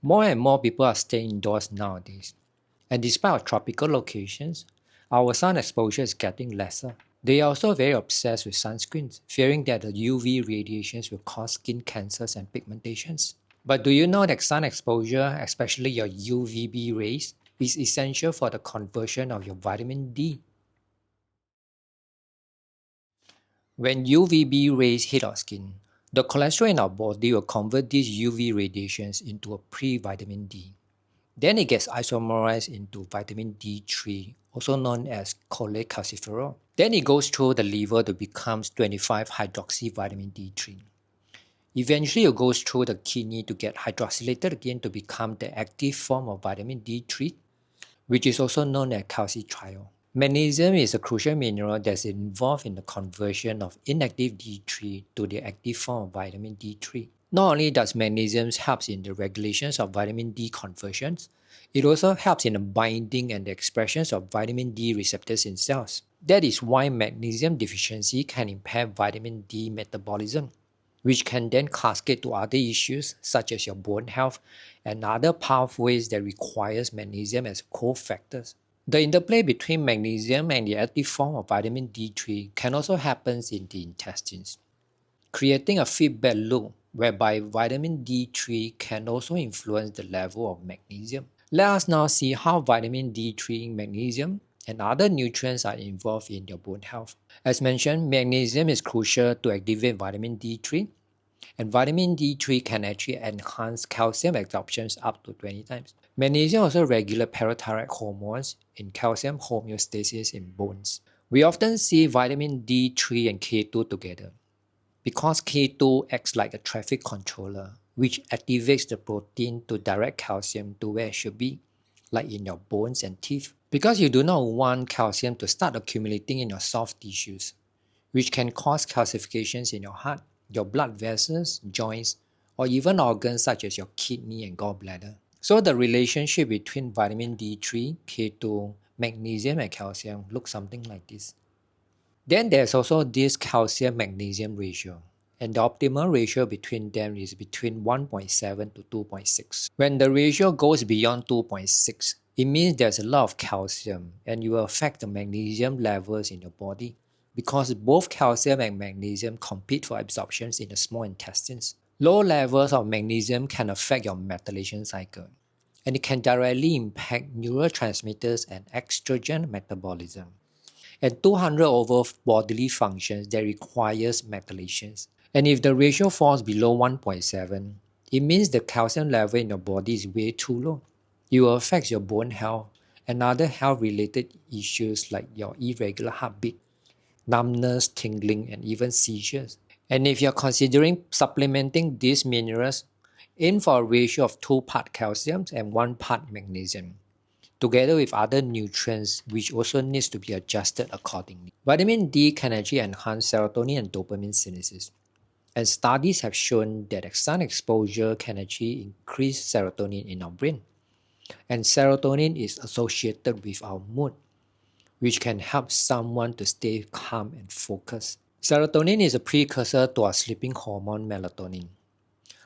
More and more people are staying indoors nowadays. And despite our tropical locations, our sun exposure is getting lesser. They are also very obsessed with sunscreens, fearing that the UV radiations will cause skin cancers and pigmentations. But do you know that sun exposure, especially your UVB rays, is essential for the conversion of your vitamin D? When UVB rays hit our skin, the cholesterol in our body will convert these UV radiations into a pre-vitamin D. Then it gets isomerized into vitamin D3, also known as cholecalciferol. Then it goes through the liver to become 25-hydroxy vitamin D3. Eventually it goes through the kidney to get hydroxylated again to become the active form of vitamin D3, which is also known as calcitriol. Magnesium is a crucial mineral that's involved in the conversion of inactive D3 to the active form of vitamin D3. Not only does magnesium help in the regulations of vitamin D conversions, it also helps in the binding and the expressions of vitamin D receptors in cells. That is why magnesium deficiency can impair vitamin D metabolism, which can then cascade to other issues such as your bone health and other pathways that requires magnesium as cofactors. The interplay between magnesium and the active form of vitamin D3 can also happen in the intestines, creating a feedback loop whereby vitamin D3 can also influence the level of magnesium. Let us now see how vitamin D3, magnesium, and other nutrients are involved in your bone health. As mentioned, magnesium is crucial to activate vitamin D3, and vitamin D3 can actually enhance calcium absorption up to 20 times. Magnesium also regulates parathyroid hormones in calcium homeostasis in bones. We often see vitamin D3 and K2 together because K2 acts like a traffic controller, which activates the protein to direct calcium to where it should be, like in your bones and teeth. Because you do not want calcium to start accumulating in your soft tissues, which can cause calcifications in your heart, your blood vessels, joints, or even organs such as your kidney and gallbladder. So the relationship between vitamin D3, K2, magnesium and calcium looks something like this. Then there's also this calcium-magnesium ratio, and the optimal ratio between them is between 1.7 to 2.6. When the ratio goes beyond 2.6, it means there's a lot of calcium and you will affect the magnesium levels in your body because both calcium and magnesium compete for absorptions in the small intestines. Low levels of magnesium can affect your methylation cycle, and it can directly impact neurotransmitters and estrogen metabolism, and 200 over bodily functions that requires methylations. And if the ratio falls below 1.7, it means the calcium level in your body is way too low. It will affect your bone health and other health-related issues like your irregular heartbeat, numbness, tingling, and even seizures. And if you're considering supplementing these minerals, aim for a ratio of 2 part calcium and 1 part magnesium, together with other nutrients which also needs to be adjusted accordingly. Vitamin D can actually enhance serotonin and dopamine synthesis, and studies have shown that sun exposure can actually increase serotonin in our brain, and serotonin is associated with our mood, which can help someone to stay calm and focused. Serotonin is a precursor to our sleeping hormone melatonin.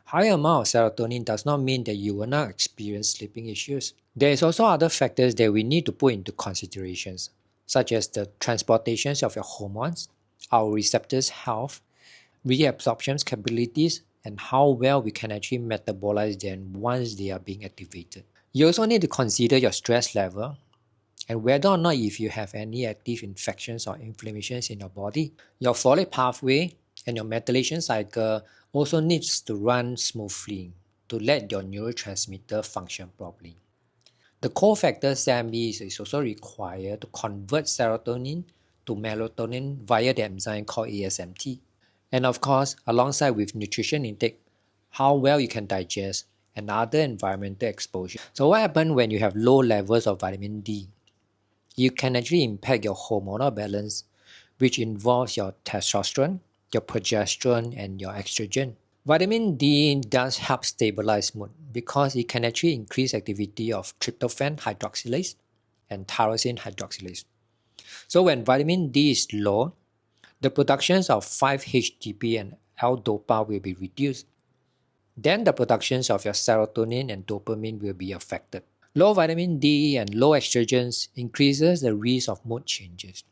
High amount of serotonin does not mean that you will not experience sleeping issues. There is also other factors that we need to put into considerations, such as the transportation of your hormones, our receptors' health, reabsorption capabilities, and how well we can actually metabolize them once they are being activated. You also need to consider your stress level and whether or not if you have any active infections or inflammations in your body. Your folate pathway and your methylation cycle also needs to run smoothly to let your neurotransmitter function properly. The cofactor SAMe is also required to convert serotonin to melatonin via the enzyme called ASMT. And of course, alongside with nutrition intake, how well you can digest and other environmental exposure. So what happens when you have low levels of vitamin D? You can actually impact your hormonal balance, which involves your testosterone, your progesterone, and your estrogen. Vitamin D does help stabilize mood because it can actually increase activity of tryptophan hydroxylase and tyrosine hydroxylase. So when vitamin D is low, the productions of 5-HTP and L-DOPA will be reduced. then the productions of your serotonin and dopamine will be affected. Low vitamin D and low estrogens increases the risk of mood changes.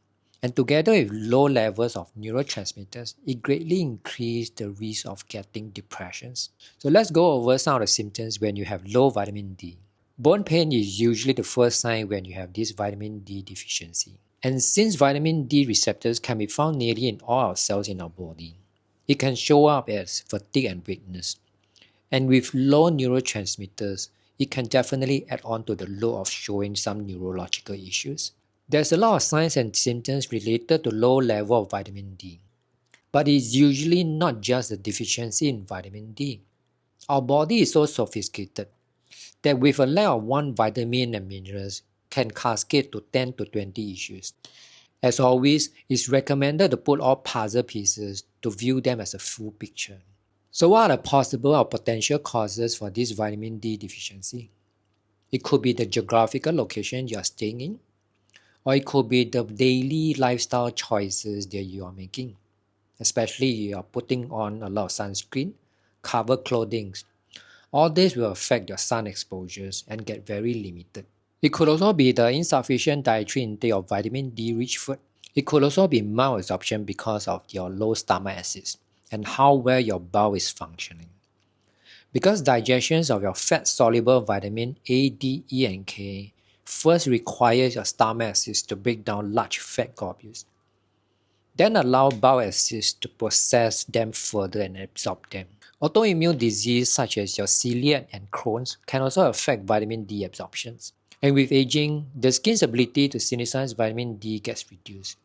And together with low levels of neurotransmitters, it greatly increases the risk of getting depressions. So let's go over some of the symptoms when you have low vitamin D. Bone pain is usually the first sign when you have this vitamin D deficiency. And since vitamin D receptors can be found nearly in all our cells in our body, it can show up as fatigue and weakness. And with low neurotransmitters, it can definitely add on to the load of showing some neurological issues. There's a lot of signs and symptoms related to low level of vitamin D. But it's usually not just the deficiency in vitamin D. Our body is so sophisticated that with a lack of one vitamin and minerals can cascade to 10 to 20 issues. As always, it's recommended to put all puzzle pieces to view them as a full picture. So what are the possible or potential causes for this vitamin D deficiency? It could be the geographical location you are staying in, or it could be the daily lifestyle choices that you are making, especially you are putting on a lot of sunscreen, cover clothing. All this will affect your sun exposures and get very limited. It could also be the insufficient dietary intake of vitamin D-rich food. It could also be malabsorption because of your low stomach acids and how well your bowel is functioning. Because digestion of your fat-soluble vitamin A, D, E, and K first requires your stomach acids to break down large fat globules, then allow bowel acids to process them further and absorb them. Autoimmune disease such as your celiac and Crohn's can also affect vitamin D absorptions. And with aging, the skin's ability to synthesize vitamin D gets reduced.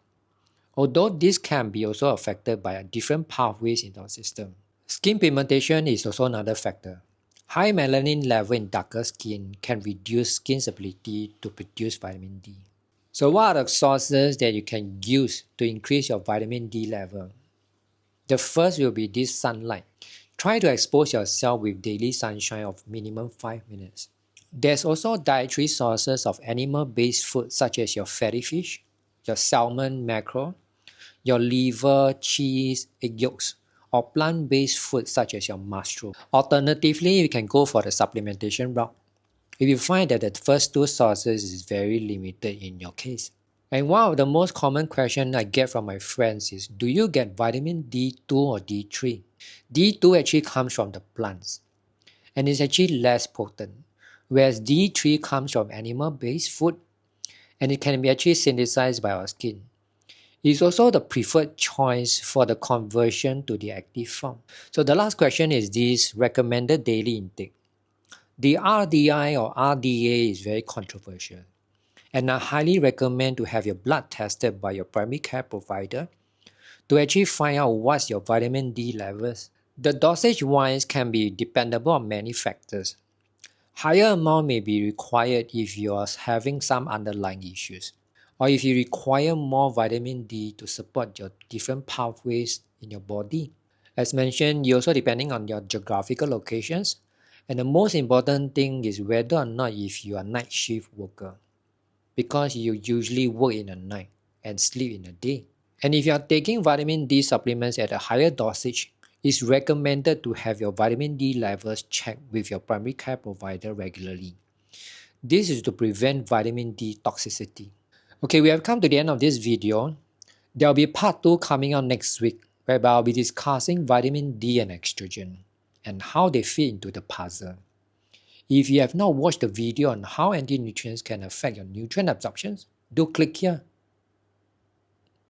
Although this can be also affected by different pathways in our system. Skin pigmentation is also another factor. High melanin level in darker skin can reduce skin's ability to produce vitamin D. So what are the sources that you can use to increase your vitamin D level? The first will be this sunlight. Try to expose yourself with daily sunshine of minimum 5 minutes. There's also dietary sources of animal-based food such as your fatty fish, your salmon, mackerel, your liver, cheese, egg yolks, or plant-based food such as your mushroom. Alternatively, you can go for the supplementation route if you find that the first two sources is very limited in your case. And one of the most common questions I get from my friends is, do you get vitamin D2 or D3? D2 actually comes from the plants and is actually less potent, whereas D3 comes from animal-based food and it can be actually synthesized by our skin. It is also the preferred choice for the conversion to the active form. So the last question is this recommended daily intake. The RDI or RDA is very controversial, and I highly recommend to have your blood tested by your primary care provider to actually find out what's your vitamin D levels. The dosage wise can be dependable on many factors. Higher amount may be required if you are having some underlying issues, or if you require more vitamin D to support your different pathways in your body. As mentioned, you're also depending on your geographical locations, and the most important thing is whether or not if you are night shift worker, because you usually work in the night and sleep in the day. And if you are taking vitamin D supplements at a higher dosage, it's recommended to have your vitamin D levels checked with your primary care provider regularly. This is to prevent vitamin D toxicity. Okay, we have come to the end of this video. There will be part 2 coming out next week, whereby I'll be discussing vitamin D and estrogen and how they fit into the puzzle. If you have not watched the video on how anti-nutrients can affect your nutrient absorptions, do click here